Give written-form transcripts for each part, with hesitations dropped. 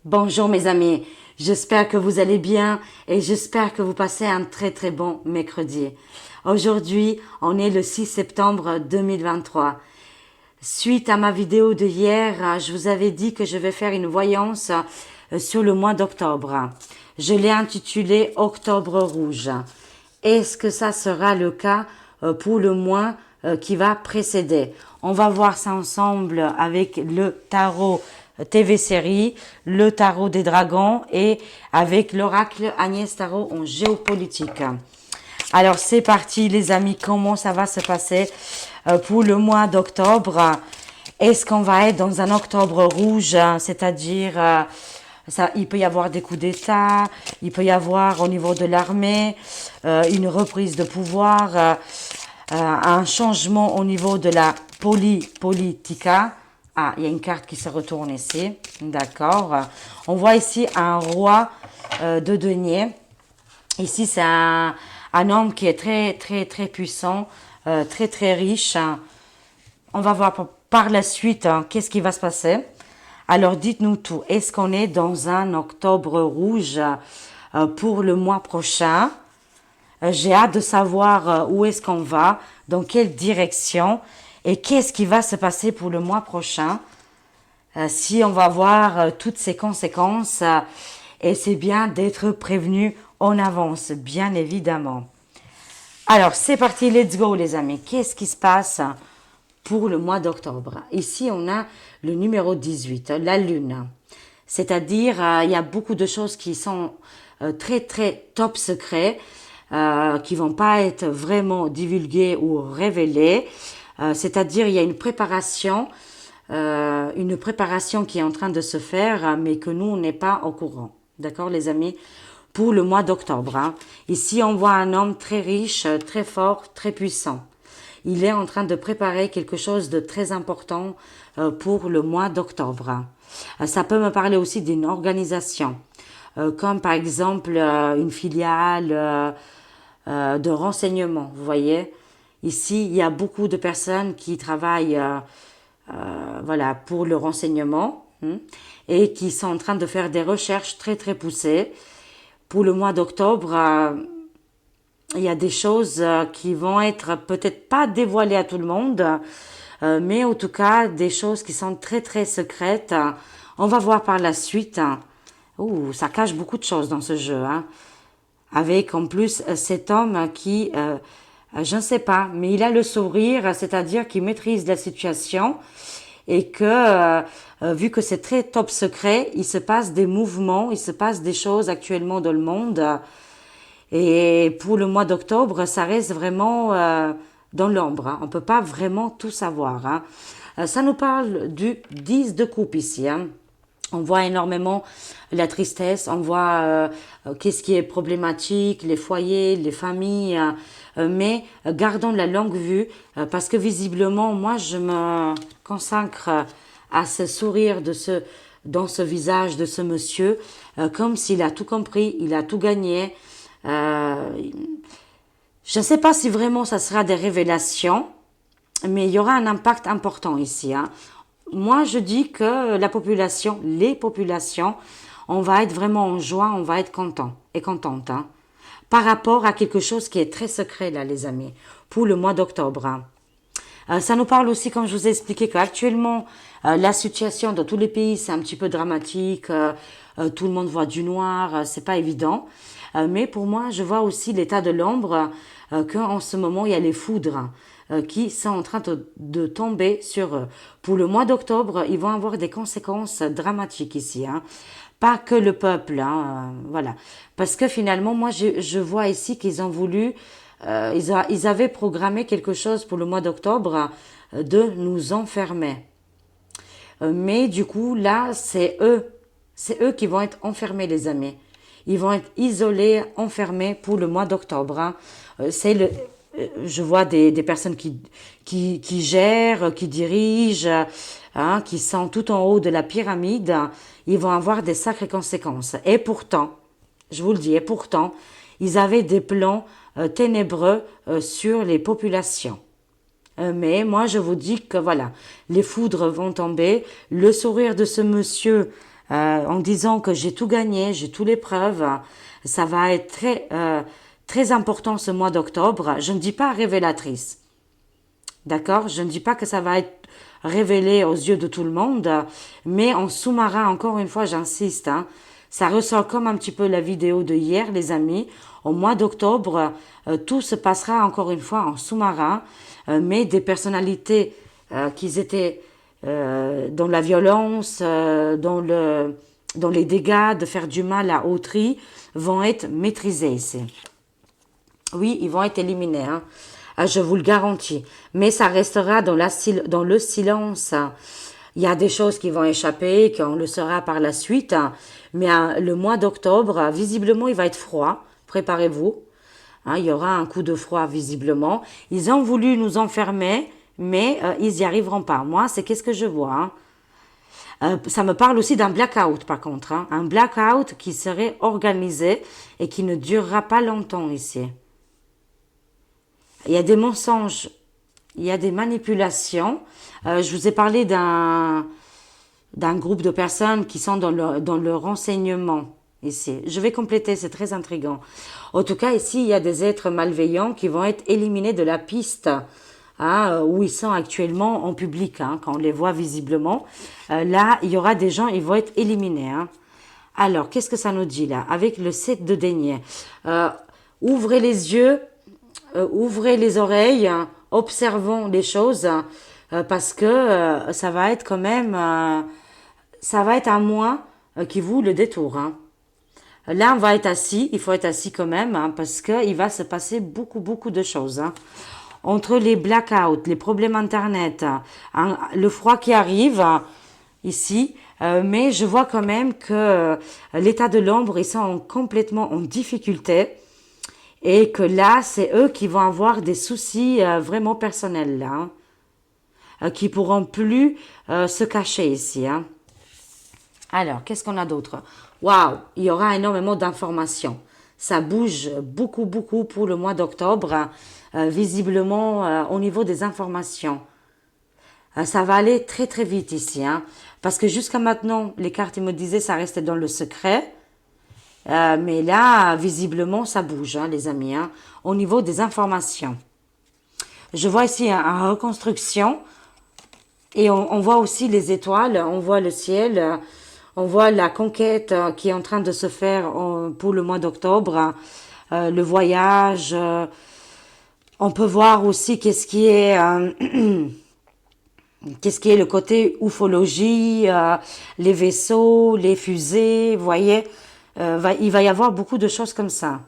Bonjour mes amis, j'espère que vous allez bien et j'espère que vous passez un très très bon mercredi. Aujourd'hui, on est le 6 septembre 2023. Suite à ma vidéo de hier, je vous avais dit que je vais faire une voyance sur le mois d'octobre. Je l'ai intitulé Octobre rouge. Est-ce que ça sera le cas pour le mois qui va précéder? On va voir ça ensemble avec le tarot TV série, le tarot des dragons et avec l'oracle Agnès Tarot en géopolitique. Alors c'est parti les amis, comment ça va se passer pour le mois d'octobre? Est-ce qu'on va être dans un octobre rouge, c'est-à-dire il peut y avoir des coups d'État, il peut y avoir au niveau de l'armée une reprise de pouvoir, un changement au niveau de la politica. Ah, il y a une carte qui se retourne ici, d'accord. On voit ici un roi de denier. Ici, c'est un homme qui est très, très, très puissant, très, très riche. On va voir par la suite qu'est-ce qui va se passer. Alors, dites-nous tout. Est-ce qu'on est dans un octobre rouge pour le mois prochain? J'ai hâte de savoir où est-ce qu'on va, dans quelle direction et qu'est-ce qui va se passer pour le mois prochain. Si on va voir toutes ces conséquences, et c'est bien d'être prévenu en avance, bien évidemment. Alors, c'est parti, let's go les amis. Qu'est-ce qui se passe pour le mois d'octobre? Ici, on a le numéro 18, la lune. C'est-à-dire, il y a beaucoup de choses qui sont très, très top secrets, qui vont pas être vraiment divulguées ou révélées. C'est-à-dire, il y a une préparation qui est en train de se faire, mais que nous, on n'est pas au courant. D'accord, les amis? Pour le mois d'octobre. Ici, on voit un homme très riche, très fort, très puissant. Il est en train de préparer quelque chose de très important pour le mois d'octobre. Ça peut me parler aussi d'une organisation, comme par exemple une filiale de renseignement. Vous voyez, ici, il y a beaucoup de personnes qui travaillent voilà, pour le renseignement et qui sont en train de faire des recherches très très poussées. Pour le mois d'octobre, il y a des choses qui vont être peut-être pas dévoilées à tout le monde, mais en tout cas des choses qui sont très très secrètes. On va voir par la suite. Ouh, ça cache beaucoup de choses dans ce jeu. Avec en plus cet homme qui, je ne sais pas, mais il a le sourire, c'est-à-dire qu'il maîtrise la situation et que, vu que c'est très top secret, il se passe des mouvements, il se passe des choses actuellement dans le monde. Et pour le mois d'octobre, ça reste vraiment dans l'ombre. On ne peut pas vraiment tout savoir. Ça nous parle du 10 de coupe ici. On voit énormément la tristesse, on voit qu'est-ce qui est problématique, les foyers, les familles, mais gardons la longue vue parce que visiblement, moi, je me consacre à ce sourire dans ce visage de ce monsieur, comme s'il a tout compris, il a tout gagné. Je ne sais pas si vraiment ça sera des révélations, mais il y aura un impact important ici. Moi, je dis que la population, les populations, on va être vraiment en joie, on va être content et contente. Par rapport à quelque chose qui est très secret, là, les amis, pour le mois d'octobre. Ça nous parle aussi, comme je vous ai expliqué, qu'actuellement, la situation dans tous les pays, c'est un petit peu dramatique. Tout le monde voit du noir, c'est pas évident. Mais pour moi, je vois aussi l'état de l'ombre, qu'en ce moment, il y a les foudres qui sont en train de tomber sur eux. Pour le mois d'octobre, ils vont avoir des conséquences dramatiques ici. Pas que le peuple, voilà. Parce que finalement, moi, je vois ici qu'ils ont voulu, ils avaient programmé quelque chose pour le mois d'octobre de nous enfermer. Mais du coup, là, c'est eux qui vont être enfermés, les amis. Ils vont être isolés, enfermés pour le mois d'octobre. Je vois des personnes qui gèrent, qui dirigent, qui sont tout en haut de la pyramide. Ils vont avoir des sacrées conséquences. Et pourtant, je vous le dis, et pourtant, ils avaient des plans ténébreux sur les populations. Mais moi, je vous dis que voilà, les foudres vont tomber. Le sourire de ce monsieur en disant que j'ai tout gagné, j'ai toutes les preuves. Ça va être très important ce mois d'octobre. Je ne dis pas révélatrice. D'accord? Je ne dis pas que ça va être révélé aux yeux de tout le monde, mais en sous-marin, encore une fois, j'insiste, hein, ça ressort comme un petit peu la vidéo de hier, les amis. Au mois d'octobre, tout se passera encore une fois en sous-marin, mais des personnalités qui étaient dans la violence, dans les dégâts, de faire du mal à autrui, vont être maîtrisés ici. Oui, ils vont être éliminés, hein. Je vous le garantis. Mais ça restera dans le silence. Il y a des choses qui vont échapper, qu'on le saura par la suite. Mais le mois d'octobre, visiblement, il va être froid. Préparez-vous. Hein, il y aura un coup de froid, visiblement. Ils ont voulu nous enfermer, mais ils n'y arriveront pas. Moi, c'est qu'est-ce que je vois, hein. Ça me parle aussi d'un blackout, par contre, hein. Un blackout qui serait organisé et qui ne durera pas longtemps ici. Il y a des mensonges, il y a des manipulations. Je vous ai parlé d'un groupe de personnes qui sont dans le renseignement ici. Je vais compléter, c'est très intriguant. En tout cas, ici, il y a des êtres malveillants qui vont être éliminés de la piste, hein, où ils sont actuellement en public, hein, quand on les voit visiblement. Là, il y aura des gens, ils vont être éliminés, hein. Alors, qu'est-ce que ça nous dit là? Avec le 7 de denier. Ouvrez les yeux, ouvrez les oreilles, observons les choses, parce que ça va être quand même, ça va être un mois qui vous le détour, hein. Là, on va être assis, il faut être assis quand même, hein, parce qu'il va se passer beaucoup de choses, hein. Entre les blackouts, les problèmes Internet, hein, le froid qui arrive ici, mais je vois quand même que l'état de l'ombre, ils sont complètement en difficulté. Et que là, c'est eux qui vont avoir des soucis vraiment personnels, là, hein, qui pourront plus se cacher ici, hein. Alors, qu'est-ce qu'on a d'autre? Waouh, il y aura énormément d'informations. Ça bouge beaucoup pour le mois d'octobre, visiblement au niveau des informations. Ça va aller très vite ici, hein, parce que jusqu'à maintenant, les cartes ils me disaient ça restait dans le secret. Mais là, visiblement, ça bouge, hein, les amis, hein, au niveau des informations. Je vois ici une reconstruction et on voit aussi les étoiles, on voit le ciel, on voit la conquête qui est en train de se faire pour le mois d'octobre, le voyage. On peut voir aussi qu'est-ce qui est le côté ufologie, les vaisseaux, les fusées, vous voyez. Il va y avoir beaucoup de choses comme ça.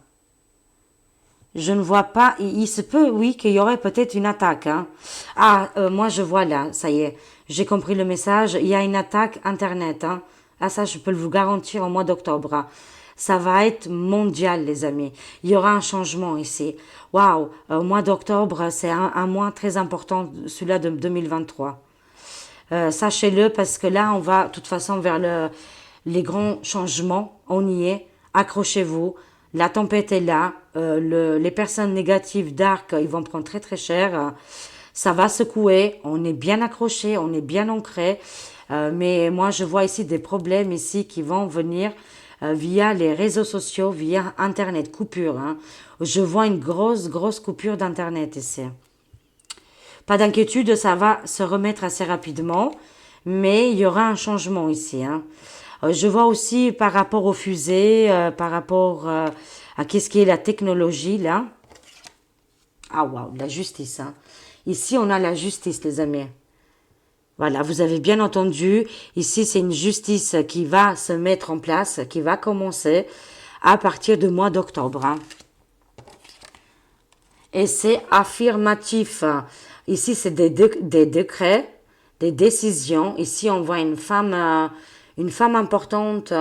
Je ne vois pas, il se peut, oui, qu'il y aurait peut-être une attaque, hein. Ah, moi je vois là, ça y est, j'ai compris le message, il y a une attaque Internet, hein. Ah ça, je peux vous garantir au mois d'octobre, hein. Ça va être mondial, les amis. Il y aura un changement ici. Waouh, au mois d'octobre, c'est un mois très important, celui-là de 2023. Sachez-le parce que là, on va de toute façon vers les grands changements. On y est. Accrochez-vous. La tempête est là. Les personnes négatives, dark, ils vont prendre très cher. Ça va secouer. On est bien accroché, on est bien ancré. Mais moi, je vois ici des problèmes ici qui vont venir via les réseaux sociaux, via Internet. Coupure, hein. Je vois une grosse coupure d'Internet ici. Pas d'inquiétude, ça va se remettre assez rapidement, mais il y aura un changement ici, hein. Je vois aussi par rapport aux fusées, par rapport à qu'est-ce qui est la technologie, là. Ah, waouh, la justice, hein. Ici, on a la justice, les amis. Voilà, vous avez bien entendu. Ici, c'est une justice qui va se mettre en place, qui va commencer à partir du mois d'octobre, hein. Et c'est affirmatif. Ici, c'est des décrets, des décisions. Ici, on voit une femme importante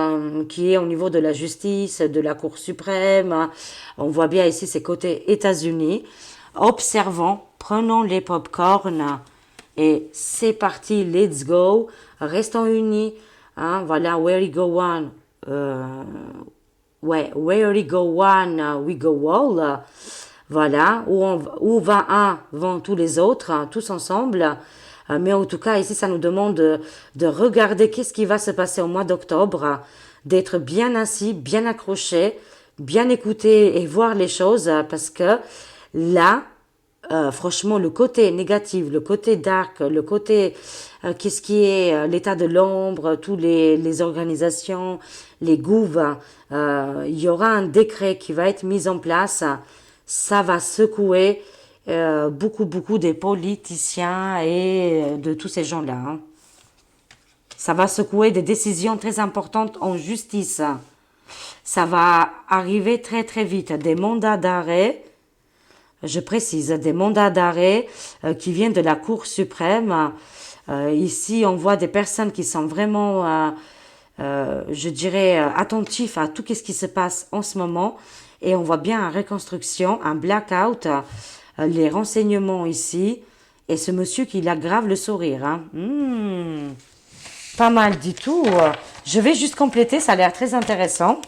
qui est au niveau de la justice, de la Cour suprême. On voit bien ici, c'est côté États-Unis. Observons, prenons les pop-corn et c'est parti, let's go. Restons unis. Hein, voilà, where you go one. Where you go one, we go all. Voilà, où va un, vont tous les autres, hein, tous ensemble. Mais en tout cas, ici, ça nous demande de regarder qu'est-ce qui va se passer au mois d'octobre, d'être bien assis, bien accroché, bien écouter et voir les choses, parce que là, franchement, le côté négatif, le côté dark, le côté qu'est-ce qui est l'état de l'ombre, tous les organisations, les gouvernements, il y aura un décret qui va être mis en place. Ça va secouer beaucoup des politiciens et de tous ces gens-là. Hein. Ça va secouer des décisions très importantes en justice. Ça va arriver très vite. Des mandats d'arrêt, je précise, des mandats d'arrêt qui viennent de la Cour suprême. Ici, on voit des personnes qui sont vraiment, je dirais, attentifs à tout ce qui se passe en ce moment. Et on voit bien une reconstruction, un blackout, les renseignements ici. Et ce monsieur qui aggrave le sourire. Hein. Pas mal du tout. Je vais juste compléter, ça a l'air très intéressant.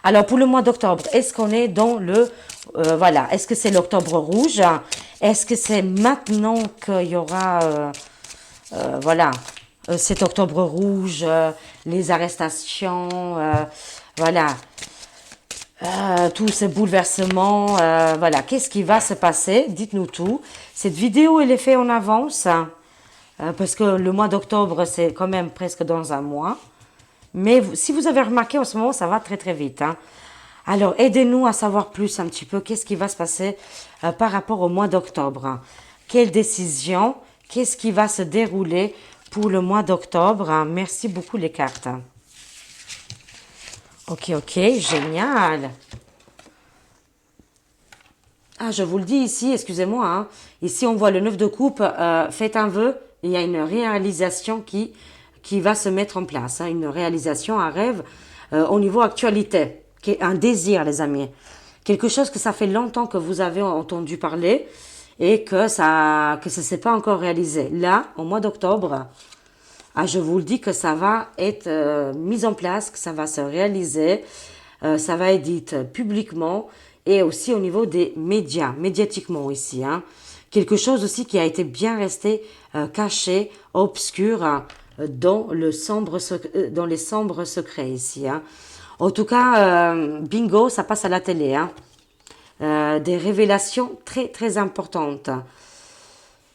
Alors, pour le mois d'octobre, est-ce qu'on est dans le... voilà, est-ce que c'est l'octobre rouge? Est-ce que c'est maintenant qu'il y aura... voilà, cet octobre rouge, les arrestations, voilà, tous ces bouleversements, voilà, qu'est-ce qui va se passer? Dites-nous tout. Cette vidéo, elle est faite en avance, parce que le mois d'octobre, c'est quand même presque dans un mois. Mais si vous avez remarqué, en ce moment, ça va très vite. Hein. Alors, aidez-nous à savoir plus un petit peu qu'est-ce qui va se passer par rapport au mois d'octobre. Hein. Quelle décision, qu'est-ce qui va se dérouler pour le mois d'octobre. Hein. Merci beaucoup les cartes. Ok, génial. Ah, je vous le dis ici, excusez-moi. Hein. Ici, on voit le 9 de coupe. Faites un vœu. Il y a une réalisation qui va se mettre en place. Hein. Une réalisation, un rêve au niveau actualité. Un désir, les amis. Quelque chose que ça fait longtemps que vous avez entendu parler et que ça s'est pas encore réalisé. Là, au mois d'octobre, je vous le dis que ça va être mis en place, que ça va se réaliser, ça va être dit publiquement et aussi au niveau des médias, médiatiquement ici. Hein. Quelque chose aussi qui a été bien resté caché, obscur, dans les sombres secrets ici. Hein. En tout cas, bingo, ça passe à la télé. Hein. Des révélations très importantes.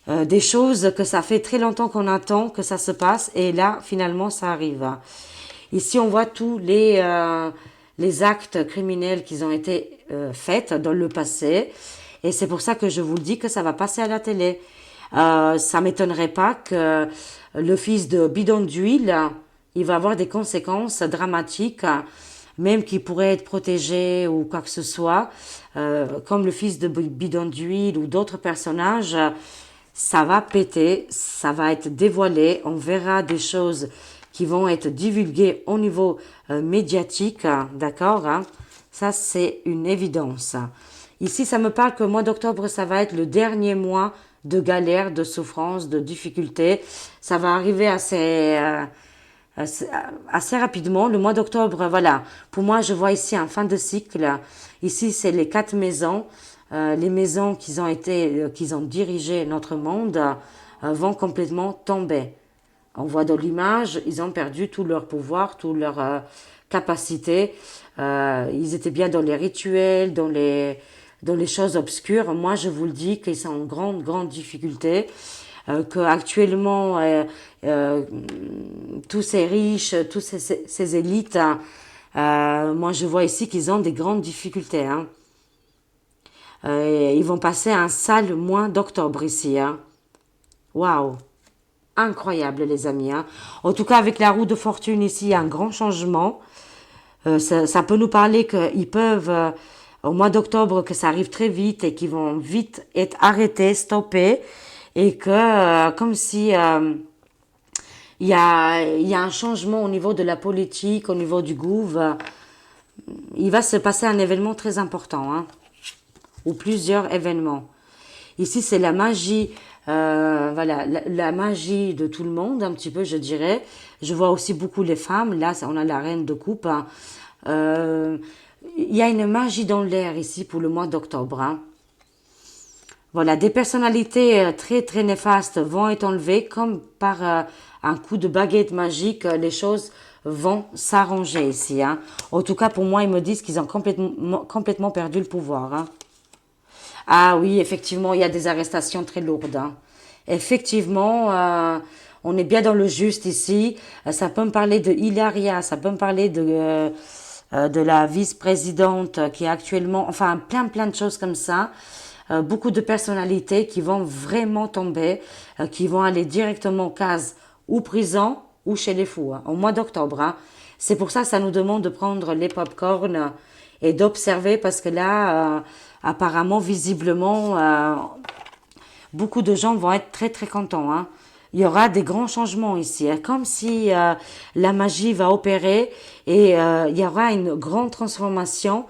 Des choses que ça fait très longtemps qu'on attend que ça se passe et là, finalement, ça arrive. Ici, on voit tous les actes criminels qui ont été faits dans le passé et c'est pour ça que je vous le dis que ça va passer à la télé. Ça m'étonnerait pas que le fils de bidon d'huile, il va avoir des conséquences dramatiques, même qu'il pourrait être protégé ou quoi que ce soit, comme le fils de bidon d'huile ou d'autres personnages. Ça va péter, ça va être dévoilé, on verra des choses qui vont être divulguées au niveau médiatique, d'accord, hein? Ça c'est une évidence. Ici ça me parle que le mois d'octobre ça va être le dernier mois de galère, de souffrance, de difficulté. Ça va arriver assez rapidement. Le mois d'octobre, voilà, pour moi je vois ici un fin de cycle. Ici c'est les 4 maisons. Les maisons qui ont dirigé notre monde vont complètement tomber. On voit dans l'image, ils ont perdu tout leur pouvoir, toute leur capacité. Ils étaient bien dans les rituels, dans les choses obscures. Moi, je vous le dis qu'ils sont en grande difficulté. Qu'actuellement, tous ces riches, tous ces élites, moi je vois ici qu'ils ont des grandes difficultés. Hein. Ils vont passer un sale mois d'octobre ici. Hein. Waouh! Incroyable les amis. Hein. En tout cas avec la roue de fortune ici, il y a un grand changement. Ça peut nous parler qu'ils peuvent, au mois d'octobre, que ça arrive très vite et qu'ils vont vite être arrêtés, stoppés. Et que comme si il y a un changement au niveau de la politique, au niveau du gouv. Il va se passer un événement très important. Hein. Ou plusieurs événements. Ici, c'est la magie, voilà, la magie de tout le monde, un petit peu, je dirais. Je vois aussi beaucoup les femmes. Là, on a la reine de coupe. Hein. Il y a une magie dans l'air ici pour le mois d'octobre. Hein. Voilà, des personnalités très très néfastes vont être enlevées comme par un coup de baguette magique. Les choses vont s'arranger ici. Hein. En tout cas, pour moi, ils me disent qu'ils ont complètement perdu le pouvoir. Hein. Ah oui, effectivement, il y a des arrestations très lourdes. Hein. Effectivement, on est bien dans le juste ici. Ça peut me parler de Hilaria, ça peut me parler de la vice-présidente qui est actuellement, enfin plein de choses comme ça. Beaucoup de personnalités qui vont vraiment tomber, qui vont aller directement en case ou prison ou chez les fous, hein, au mois d'octobre. Hein. C'est pour ça que ça nous demande de prendre les pop-corn et d'observer parce que là, apparemment, visiblement, beaucoup de gens vont être très très contents. Hein. Il y aura des grands changements ici, hein, comme si la magie va opérer et il y aura une grande transformation.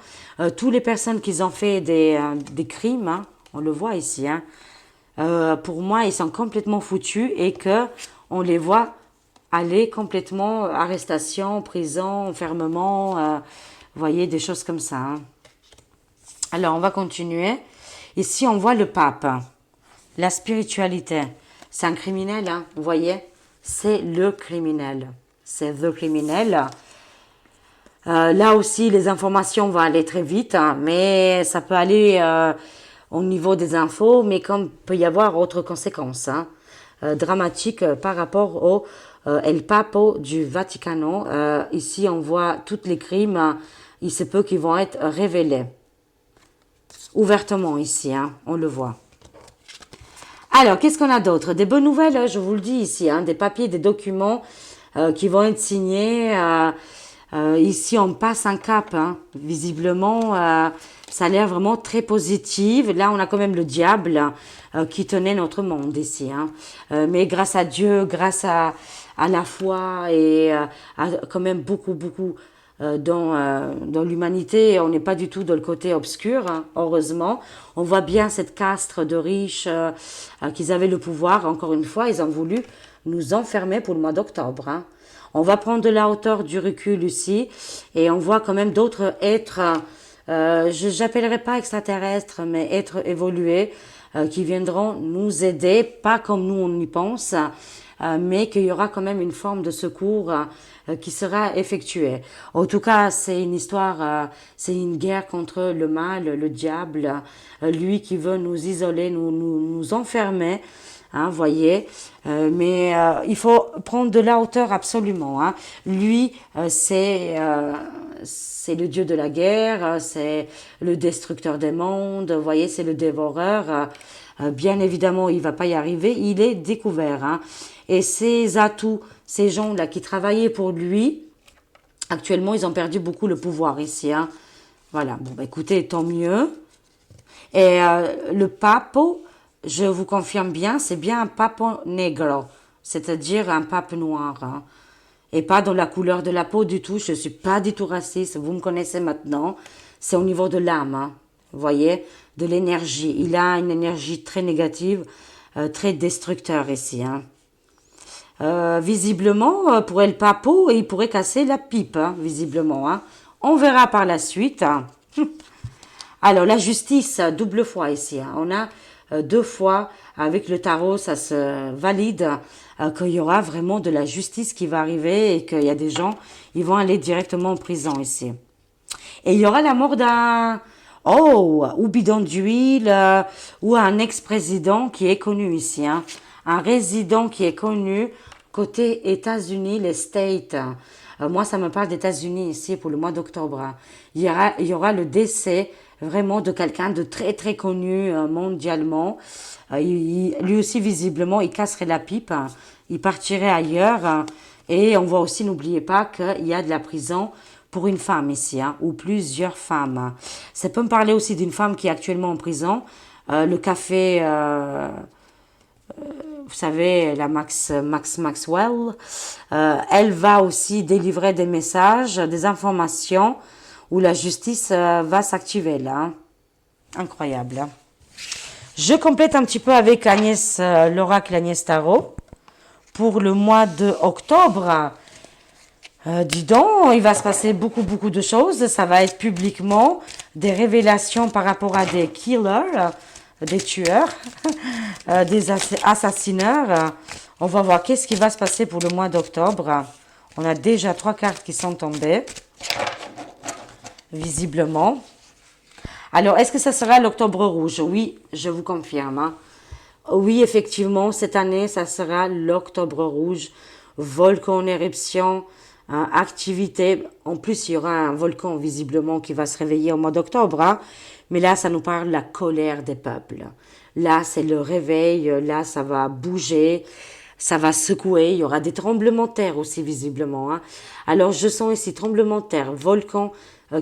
Toutes les personnes qui ont fait des crimes, hein, on le voit ici, hein, pour moi, ils sont complètement foutus et que on les voit aller complètement arrestation, prison, enfermement, vous voyez, des choses comme ça. Hein. Alors, on va continuer. Ici, on voit le pape. La spiritualité. C'est un criminel, hein, vous voyez. C'est le criminel. C'est le criminel. Là aussi, les informations vont aller très vite, hein, mais ça peut aller au niveau des infos, mais comme peut y avoir autres conséquences hein, dramatiques par rapport au El Papo du Vaticano. Ici, on voit tous les crimes. Il se peut qu'ils vont être révélés ouvertement ici, hein, on le voit. Alors, qu'est-ce qu'on a d'autre? Des bonnes nouvelles, je vous le dis ici, hein, des papiers, des documents qui vont être signés. Ici, on passe un cap, hein, visiblement, ça a l'air vraiment très positif. Là, on a quand même le diable qui tenait notre monde ici. Hein. Mais grâce à Dieu, grâce à la foi et à quand même beaucoup dans l'humanité, on n'est pas du tout dans le côté obscur, hein, heureusement. On voit bien cette caste de riches qu'ils avaient le pouvoir. Encore une fois, ils ont voulu nous enfermer pour le mois d'octobre. Hein. On va prendre de la hauteur, du recul ici, et on voit quand même d'autres êtres, je n'appellerai pas extraterrestres, mais êtres évolués, qui viendront nous aider, pas comme nous on y pense, mais qu'il y aura quand même une forme de secours qui sera effectuée. En tout cas, c'est une histoire, c'est une guerre contre le mal, le diable, lui qui veut nous isoler, nous enfermer. Hein, voyez, mais il faut prendre de la hauteur absolument. Hein. Lui, c'est le dieu de la guerre, c'est le destructeur des mondes. Vous voyez, c'est le dévoreur. Bien évidemment, il va pas y arriver. Il est découvert. Hein. Et ses atouts, ces gens-là qui travaillaient pour lui, actuellement, ils ont perdu beaucoup le pouvoir ici. Hein. Voilà. Bon, bah, écoutez, tant mieux. Et le pape, je vous confirme bien, c'est bien un pape negro, c'est-à-dire un pape noir. Hein. Et pas dans la couleur de la peau du tout, je ne suis pas du tout raciste, vous me connaissez maintenant. C'est au niveau de l'âme, hein. Vous voyez, de l'énergie. Il a une énergie très négative, très destructeur ici. Hein. Visiblement, pour El Papo, il pourrait casser la pipe, hein, visiblement. Hein. On verra par la suite. Hein. Alors, la justice, double fois ici. Hein. On a 2 fois avec le tarot, ça se valide qu'il y aura vraiment de la justice qui va arriver et qu'il y a des gens, ils vont aller directement en prison ici. Et il y aura la mort d'un ou bidon d'huile ou un ex-président qui est connu ici. Hein. Un résident qui est connu côté États-Unis, les States. Moi, ça me parle d'États-Unis ici pour le mois d'octobre. Hein. Il y aura le décès vraiment de quelqu'un de très très connu mondialement. Lui aussi visiblement il casserait la pipe, hein. Il partirait ailleurs hein. Et on voit aussi, n'oubliez pas qu'il y a de la prison pour une femme ici, hein, ou plusieurs femmes. Ça peut me parler aussi d'une femme qui est actuellement en prison. Le café, vous savez, la Maxwell, elle va aussi délivrer des messages, des informations où la justice va s'activer là. Hein. Incroyable. Hein. Je complète un petit peu avec Agnès, l'oracle Agnès Tarot pour le mois de octobre. Dis donc, il va se passer beaucoup de choses. Ça va être publiquement des révélations par rapport à des killers. des tueurs, des assassineurs. On va voir qu'est-ce qui va se passer pour le mois d'octobre. On a déjà 3 cartes qui sont tombées, visiblement. Alors, est-ce que ça sera l'octobre rouge? Oui, je vous confirme. Hein. Oui, effectivement, cette année, ça sera l'octobre rouge. Volcan en éruption, activité. En plus, il y aura un volcan, visiblement, qui va se réveiller au mois d'octobre. Hein. Mais là, ça nous parle de la colère des peuples. Là, c'est le réveil. Là, ça va bouger. Ça va secouer. Il y aura des tremblements de terre aussi, visiblement. Hein. Alors, je sens ici tremblement de terre, volcan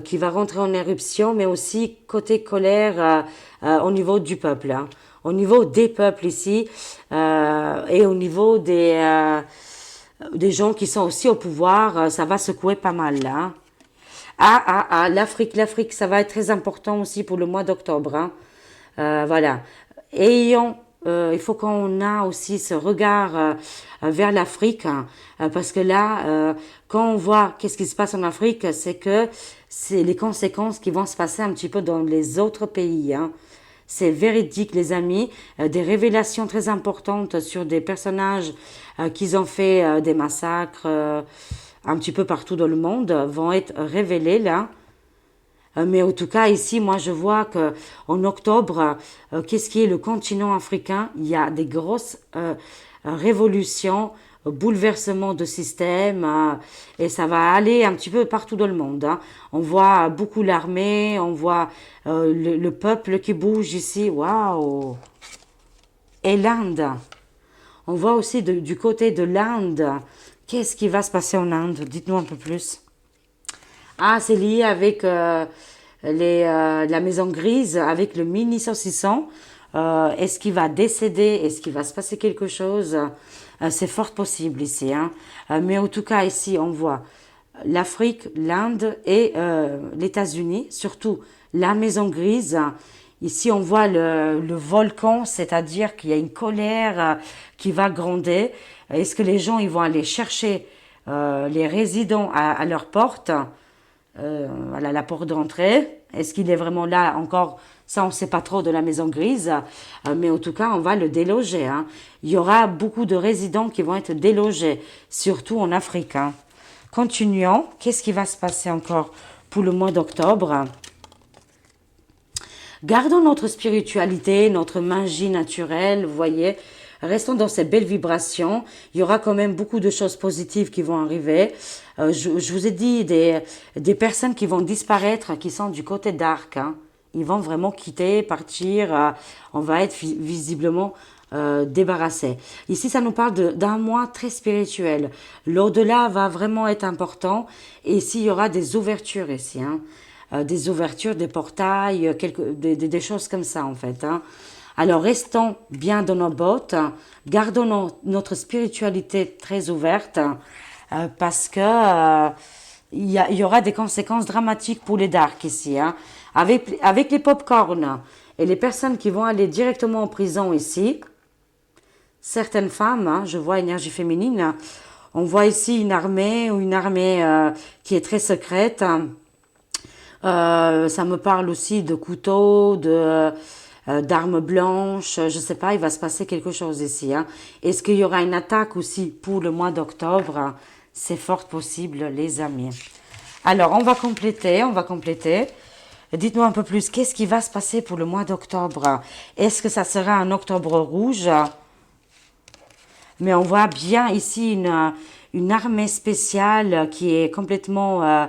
qui va rentrer en éruption, mais aussi côté colère au niveau du peuple. Hein. Au niveau des peuples ici et au niveau des gens qui sont aussi au pouvoir, ça va secouer pas mal là. Hein. L'Afrique, ça va être très important aussi pour le mois d'octobre. Hein. Voilà. Il faut qu'on a aussi ce regard vers l'Afrique, hein, parce que là, quand on voit qu'est-ce qui se passe en Afrique, c'est les conséquences qui vont se passer un petit peu dans les autres pays. Hein. C'est véridique, les amis. Des révélations très importantes sur des personnages qui ont fait des massacres un petit peu partout dans le monde vont être révélés là. Mais en tout cas, ici, moi, je vois que en octobre, qu'est-ce qui est le continent africain? Il y a des grosses révolutions, bouleversements de système, et ça va aller un petit peu partout dans le monde. Hein. On voit beaucoup l'armée, on voit le peuple qui bouge ici. Waouh! Et l'Inde. On voit aussi du côté de l'Inde. Qu'est-ce qui va se passer en Inde? Dites-nous un peu plus. Ah, c'est lié avec la maison grise, avec le mini saucisson. Est-ce qu'il va décéder? Est-ce qu'il va se passer quelque chose? C'est fort possible ici. Hein. Mais en tout cas, ici, on voit l'Afrique, l'Inde et les États-Unis, surtout la maison grise. Ici, on voit le volcan, c'est-à-dire qu'il y a une colère qui va gronder. Est-ce que les gens ils vont aller chercher les résidents à leur porte? Voilà, la porte d'entrée. Est-ce qu'il est vraiment là encore? Ça, on ne sait pas trop de la maison grise, mais en tout cas, on va le déloger. Hein. Il y aura beaucoup de résidents qui vont être délogés, surtout en Afrique. Hein. Continuons. Qu'est-ce qui va se passer encore pour le mois d'octobre? Gardons notre spiritualité, notre magie naturelle, vous voyez. Restons dans ces belles vibrations. Il y aura quand même beaucoup de choses positives qui vont arriver. Je vous ai dit des personnes qui vont disparaître, qui sont du côté dark. Hein. Ils vont vraiment quitter, partir. On va être visiblement débarrassé. Ici, ça nous parle d'un mois très spirituel. L'au-delà va vraiment être important. Et ici, il y aura des ouvertures ici. Hein. Des ouvertures, des portails, des choses comme ça en fait. Hein. Alors restons bien dans nos bottes, gardons notre spiritualité très ouverte parce que il y aura des conséquences dramatiques pour les darks ici. Hein. Avec les pop-corn et les personnes qui vont aller directement en prison ici, certaines femmes, hein, je vois énergie féminine, on voit ici une armée qui est très secrète. Ça me parle aussi de couteaux, d'armes blanches, je sais pas, il va se passer quelque chose ici. Hein. Est-ce qu'il y aura une attaque aussi pour le mois d'octobre? C'est fort possible, les amis. Alors, on va compléter. Dites-nous un peu plus, qu'est-ce qui va se passer pour le mois d'octobre? Est-ce que ça sera un octobre rouge? Mais on voit bien ici une armée spéciale qui est complètement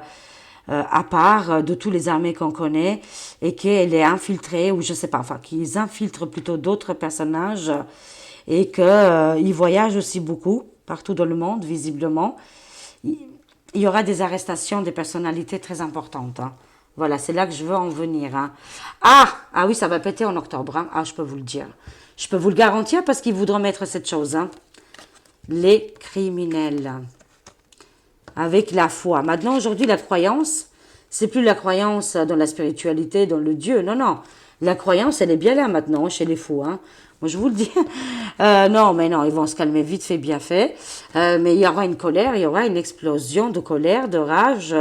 à part de tous les armées qu'on connaît et qu'elle est infiltrée, ou je sais pas, enfin qu'ils infiltrent plutôt d'autres personnages et qu'ils voyagent aussi beaucoup partout dans le monde, visiblement. Il y aura des arrestations des personnalités très importantes. Hein. Voilà, c'est là que je veux en venir. Hein. Ah oui, ça va péter en octobre. Hein. Ah, je peux vous le dire. Je peux vous le garantir parce qu'ils voudront mettre cette chose. Hein. Les criminels. Avec la foi. Maintenant, aujourd'hui, la croyance, c'est plus la croyance dans la spiritualité, dans le Dieu. Non, non. La croyance, elle est bien là maintenant, chez les fous. Hein. Moi, je vous le dis. Non, mais non, ils vont se calmer vite fait, bien fait. Mais il y aura une colère, il y aura une explosion de colère, de rage,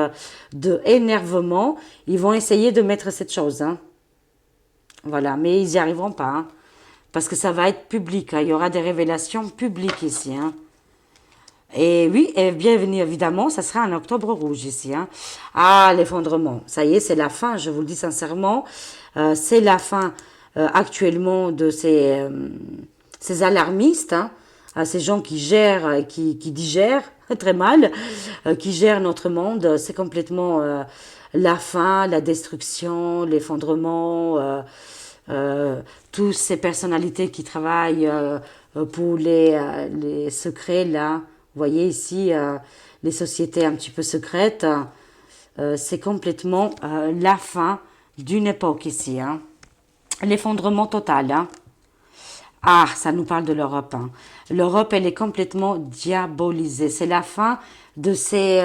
de énervement. Ils vont essayer de mettre cette chose. Hein. Voilà, mais ils n'y arriveront pas, hein, parce que ça va être public, hein. Il y aura des révélations publiques ici, hein. Et oui, et bienvenue évidemment, ça sera un octobre rouge ici, hein. Ah, l'effondrement, ça y est, c'est la fin, je vous le dis sincèrement. C'est la fin actuellement de ces alarmistes, hein, ces gens qui gèrent, qui digèrent très mal, qui gèrent notre monde. C'est complètement la fin, la destruction, l'effondrement. Toutes ces personnalités qui travaillent pour les secrets, là. Vous voyez ici, les sociétés un petit peu secrètes. C'est complètement la fin d'une époque ici, hein. L'effondrement total, hein. Ah, ça nous parle de l'Europe, hein. L'Europe, elle est complètement diabolisée. C'est la fin de ces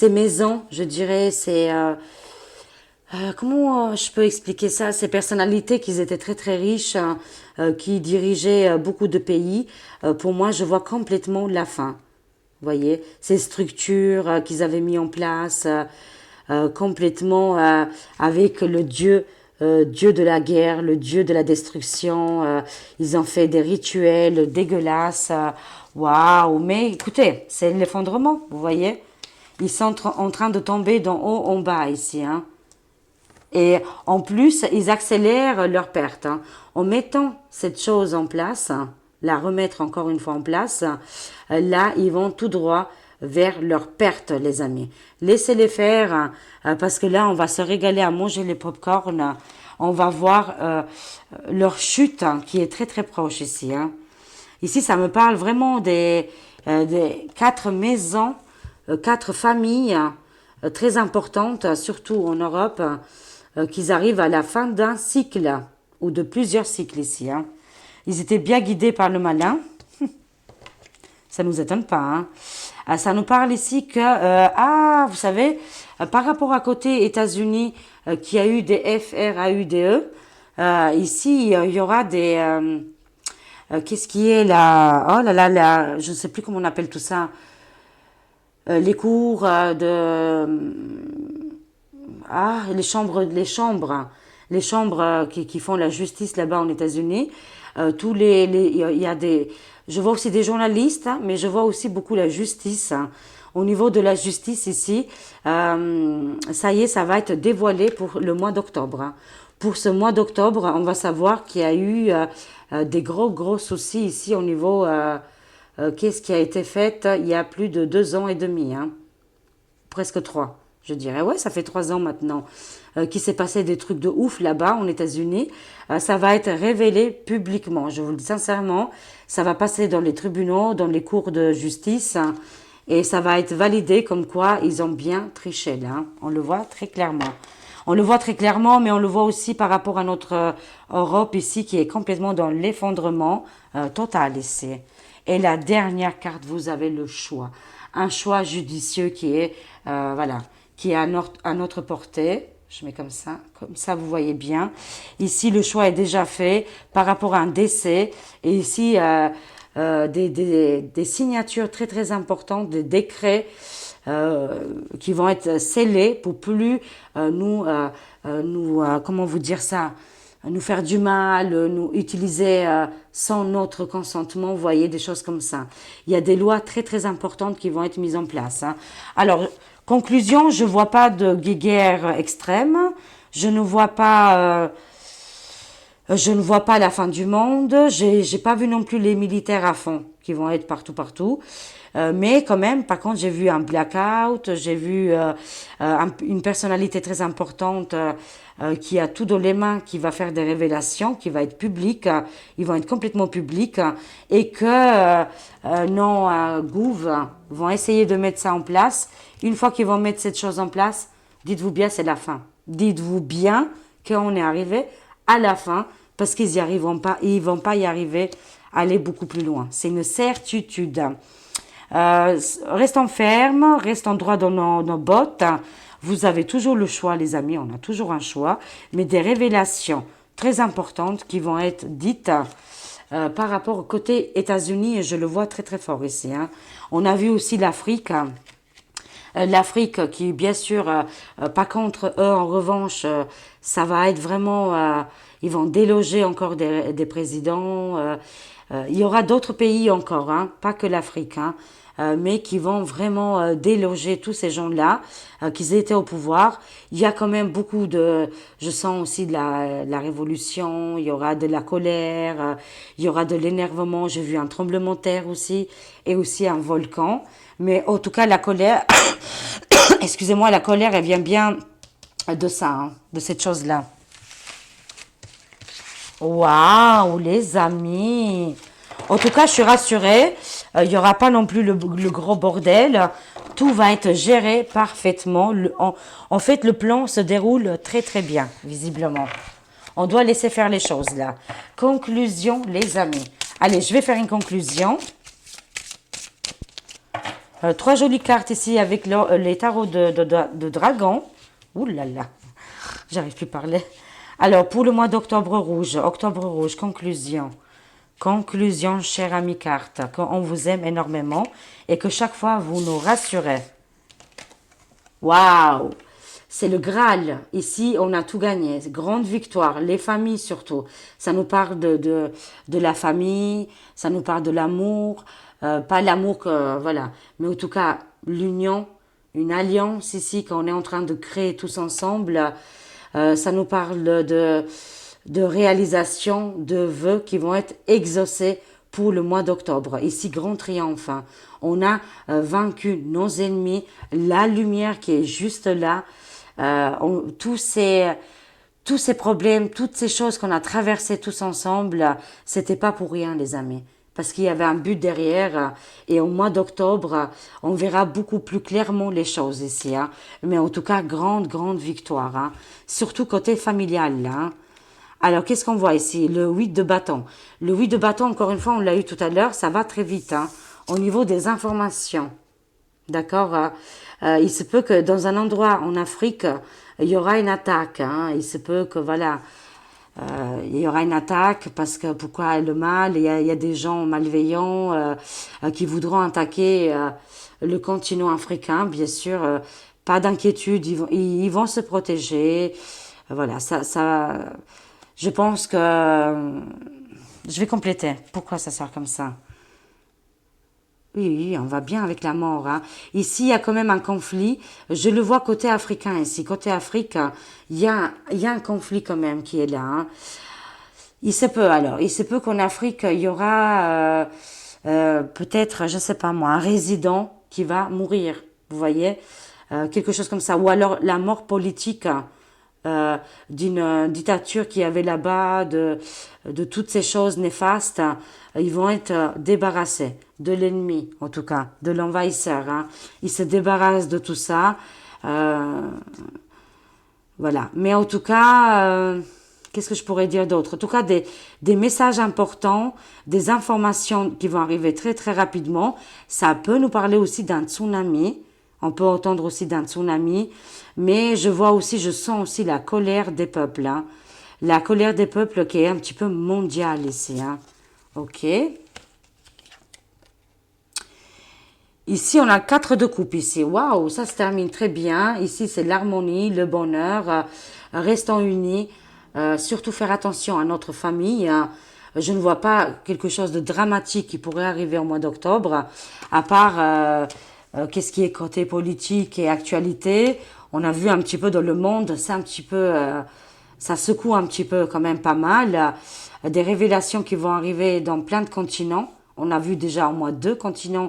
maisons, je dirais, comment je peux expliquer ça? Ces personnalités qui étaient très très riches, hein, qui dirigeaient beaucoup de pays. Pour moi, je vois complètement la fin. Vous voyez, ces structures qu'ils avaient mis en place, complètement avec le Dieu de la guerre, le Dieu de la destruction. Ils ont fait des rituels dégueulasses. Waouh! Mais écoutez, c'est l'effondrement, vous voyez? Ils sont en train de tomber d'en haut en bas ici, hein. Et en plus, ils accélèrent leur perte, hein. En mettant cette chose en place, hein, la remettre encore une fois en place, là, ils vont tout droit vers leur perte, les amis. Laissez-les faire, hein, parce que là, on va se régaler à manger les pop-corn. On va voir leur chute, hein, qui est très très proche ici, hein. Ici, ça me parle vraiment des 4 maisons, 4 familles très importantes, surtout en Europe, qu'ils arrivent à la fin d'un cycle ou de plusieurs cycles ici, hein. Ils étaient bien guidés par le malin. Ça ne nous étonne pas, hein. Ça nous parle ici que, vous savez, par rapport à côté États-Unis, qui a eu des FRAUDE, ici, il y aura des... qu'est-ce qui est là? Oh là là, là, je ne sais plus comment on appelle tout ça. Les cours les chambres qui font la justice là-bas en États-Unis. Il y a des, je vois aussi des journalistes, hein, mais je vois aussi beaucoup la justice, hein. Au niveau de la justice ici, ça y est, ça va être dévoilé pour le mois d'octobre, hein. Pour ce mois d'octobre, on va savoir qu'il y a eu des gros soucis ici au niveau qu'est-ce qui a été fait il y a plus de 2 ans et demi, hein. Presque 3, je dirais. Ouais, ça fait 3 ans maintenant qu'il s'est passé des trucs de ouf là-bas en États-Unis. Ça va être révélé publiquement. Je vous le dis sincèrement, ça va passer dans les tribunaux, dans les cours de justice, hein, et ça va être validé comme quoi ils ont bien triché là, hein. On le voit très clairement. On le voit très clairement, mais on le voit aussi par rapport à notre Europe ici qui est complètement dans l'effondrement total ici. Et la dernière carte, vous avez le choix. Un choix judicieux qui est, voilà, qui est à notre portée. Je mets comme ça vous voyez bien. Ici, le choix est déjà fait par rapport à un décès. Et ici, des signatures très très importantes, des décrets qui vont être scellés pour plus comment vous dire ça, nous faire du mal, nous utiliser sans notre consentement, vous voyez, des choses comme ça. Il y a des lois très très importantes qui vont être mises en place, hein. Alors, conclusion, je vois pas de guerre extrême, je ne vois pas la fin du monde. J'ai pas vu non plus les militaires à fond qui vont être partout. Mais quand même, par contre, j'ai vu un blackout, j'ai vu une personnalité très importante qui a tout dans les mains, qui va faire des révélations, qui va être publique, ils vont être complètement publics, et que nos gouv vont essayer de mettre ça en place. Une fois qu'ils vont mettre cette chose en place, dites-vous bien, c'est la fin. Dites-vous bien qu'on est arrivé à la fin, parce qu'ils y arriveront pas, ils vont pas y arriver à aller beaucoup plus loin. C'est une certitude. Restons fermes, restons droits dans nos bottes. Vous avez toujours le choix, les amis, on a toujours un choix, mais des révélations très importantes qui vont être dites par rapport au côté États-Unis, et je le vois très très fort ici, hein. On a vu aussi l'Afrique. L'Afrique qui, bien sûr, pas contre eux, en revanche, ça va être vraiment... ils vont déloger encore des présidents. Il y aura d'autres pays encore, hein, pas que l'Afrique, hein, mais qui vont vraiment déloger tous ces gens-là, qu'ils étaient au pouvoir. Il y a quand même beaucoup de, je sens aussi de la révolution, il y aura de la colère, il y aura de l'énervement, j'ai vu un tremblement de terre aussi, et aussi un volcan. Mais en tout cas, la colère, excusez-moi, la colère, elle vient bien de ça, hein, de cette chose-là. Waouh, les amis. En tout cas, je suis rassurée. Il n'y aura pas non plus le gros bordel. Tout va être géré parfaitement. En fait, le plan se déroule très très bien, visiblement. On doit laisser faire les choses là. Conclusion, les amis. Allez, je vais faire une conclusion. Trois jolies cartes ici avec les tarots de dragon. Ouh là là, j'arrive plus à parler. Alors, pour le mois d'octobre rouge, conclusion. Conclusion, chère amie carte, qu'on vous aime énormément et que chaque fois vous nous rassurez. Waouh! C'est le Graal. Ici, on a tout gagné. Grande victoire. Les familles surtout. Ça nous parle de la famille, ça nous parle de l'amour. Pas l'amour que, voilà. Mais en tout cas, l'union, une alliance ici qu'on est en train de créer tous ensemble. Ça nous parle de réalisation, de vœux qui vont être exaucés pour le mois d'octobre. Ici, grand triomphe. Hein. On a vaincu nos ennemis, la lumière qui est juste là. Tous ces problèmes, toutes ces choses qu'on a traversées tous ensemble, c'était pas pour rien, les amis. Parce qu'il y avait un but derrière, et au mois d'octobre, on verra beaucoup plus clairement les choses ici. Hein. Mais en tout cas, grande victoire. Hein. Surtout côté familial, là. Hein. Alors, qu'est-ce qu'on voit ici? Le 8 de bâton. Le 8 de bâton, encore une fois, on l'a eu tout à l'heure, ça va très vite. Hein. Au niveau des informations. D'accord. Il se peut que dans un endroit en Afrique, il y aura une attaque. Hein. Il se peut que, voilà, il y aura une attaque parce que pourquoi le mal? Il y a des gens malveillants qui voudront attaquer le continent africain, bien sûr. Pas d'inquiétude, ils vont se protéger. Voilà, je pense que je vais compléter. Pourquoi ça sert comme ça? Oui, on va bien avec la mort. Hein. Ici, il y a quand même un conflit. Je le vois côté africain ici. Côté Afrique, il y a un conflit quand même qui est là. Hein. Il se peut qu'en Afrique, il y aura peut-être, je sais pas moi, un résident qui va mourir. Vous voyez, quelque chose comme ça. Ou alors la mort politique d'une dictature qui avait là-bas, de toutes ces choses néfastes, ils vont être débarrassés de l'ennemi, en tout cas, de l'envahisseur. Hein. Ils se débarrassent de tout ça. Voilà. Mais en tout cas, qu'est-ce que je pourrais dire d'autre? En tout cas, des messages importants, des informations qui vont arriver très très rapidement. Ça peut nous parler aussi d'un tsunami. On peut entendre aussi d'un tsunami. Mais je sens aussi la colère des peuples. Hein. La colère des peuples qui est un petit peu mondiale ici. Hein. Ok. Ici, on a 4 de coupe ici. Waouh, ça se termine très bien. Ici, c'est l'harmonie, le bonheur. Restons unis. Surtout faire attention à notre famille. Je ne vois pas quelque chose de dramatique qui pourrait arriver au mois d'octobre. À part qu'est-ce qui est côté politique et actualité. On a vu un petit peu dans le monde, c'est un petit peu... ça secoue un petit peu quand même pas mal. Des révélations qui vont arriver dans plein de continents. On a vu déjà au moins 2 continents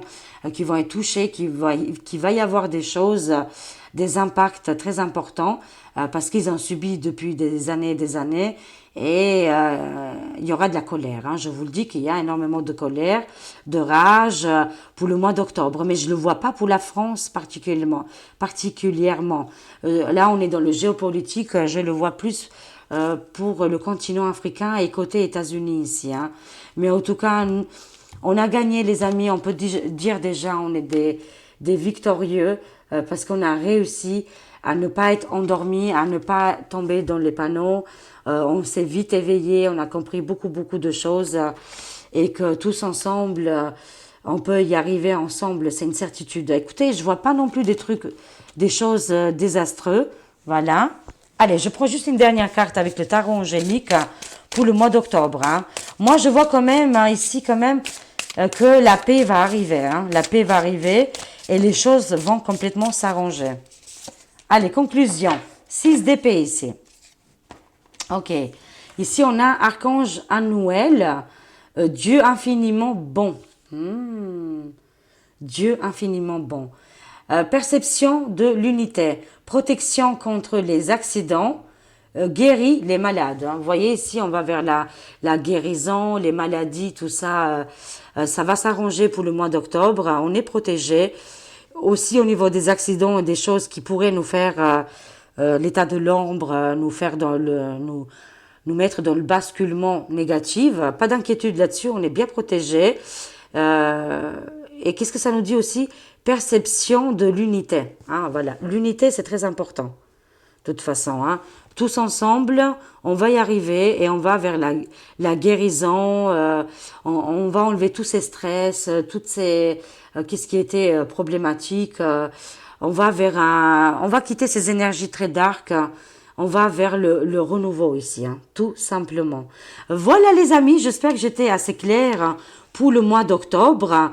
qui vont être touchés, qui va y avoir des choses, des impacts très importants parce qu'ils ont subi depuis des années et des années. Et il y aura de la colère. Hein. Je vous le dis qu'il y a énormément de colère, de rage pour le mois d'octobre. Mais je ne le vois pas pour la France particulièrement. Là, on est dans le géopolitique. Je le vois plus pour le continent africain et côté États-Unis ici. Hein. Mais en tout cas... On a gagné, les amis, on peut dire déjà on est des victorieux parce qu'on a réussi à ne pas être endormi, à ne pas tomber dans les panneaux. On s'est vite éveillé, on a compris beaucoup de choses et que tous ensemble, on peut y arriver ensemble, c'est une certitude. Écoutez, je vois pas non plus des choses désastreux, voilà. Allez, je prends juste une dernière carte avec le tarot angélique pour le mois d'octobre. Hein. Moi, je vois quand même ici quand même que la paix va arriver. Hein. La paix va arriver et les choses vont complètement s'arranger. Allez, conclusion. 6 d'épée ici. Ok. Ici, on a Archange Annuel, Dieu infiniment bon. Dieu infiniment bon. Perception de l'unité, protection contre les accidents, guérit les malades. Hein. Vous voyez ici, on va vers la guérison, les maladies, tout ça. Ça va s'arranger pour le mois d'octobre. On est protégé. Aussi au niveau des accidents et des choses qui pourraient nous faire l'état de l'ombre, nous faire nous mettre dans le basculement négatif. Pas d'inquiétude là-dessus, on est bien protégé. Et qu'est-ce que ça nous dit aussi? Perception de l'unité. Hein, voilà, l'unité c'est très important. De toute façon, hein. Tous ensemble, on va y arriver et on va vers la guérison. On va enlever tous ces stress, toutes ces qu'est-ce qui était problématique. On va on va quitter ces énergies très dark. On va vers le renouveau ici, hein, tout simplement. Voilà les amis, j'espère que j'étais assez claire pour le mois d'octobre.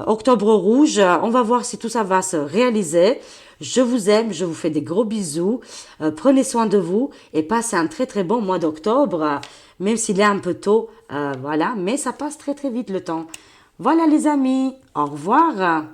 Octobre rouge, on va voir si tout ça va se réaliser. Je vous aime, je vous fais des gros bisous. Prenez soin de vous et passez un très très bon mois d'octobre, même s'il est un peu tôt, voilà, mais ça passe très très vite le temps. Voilà les amis, au revoir.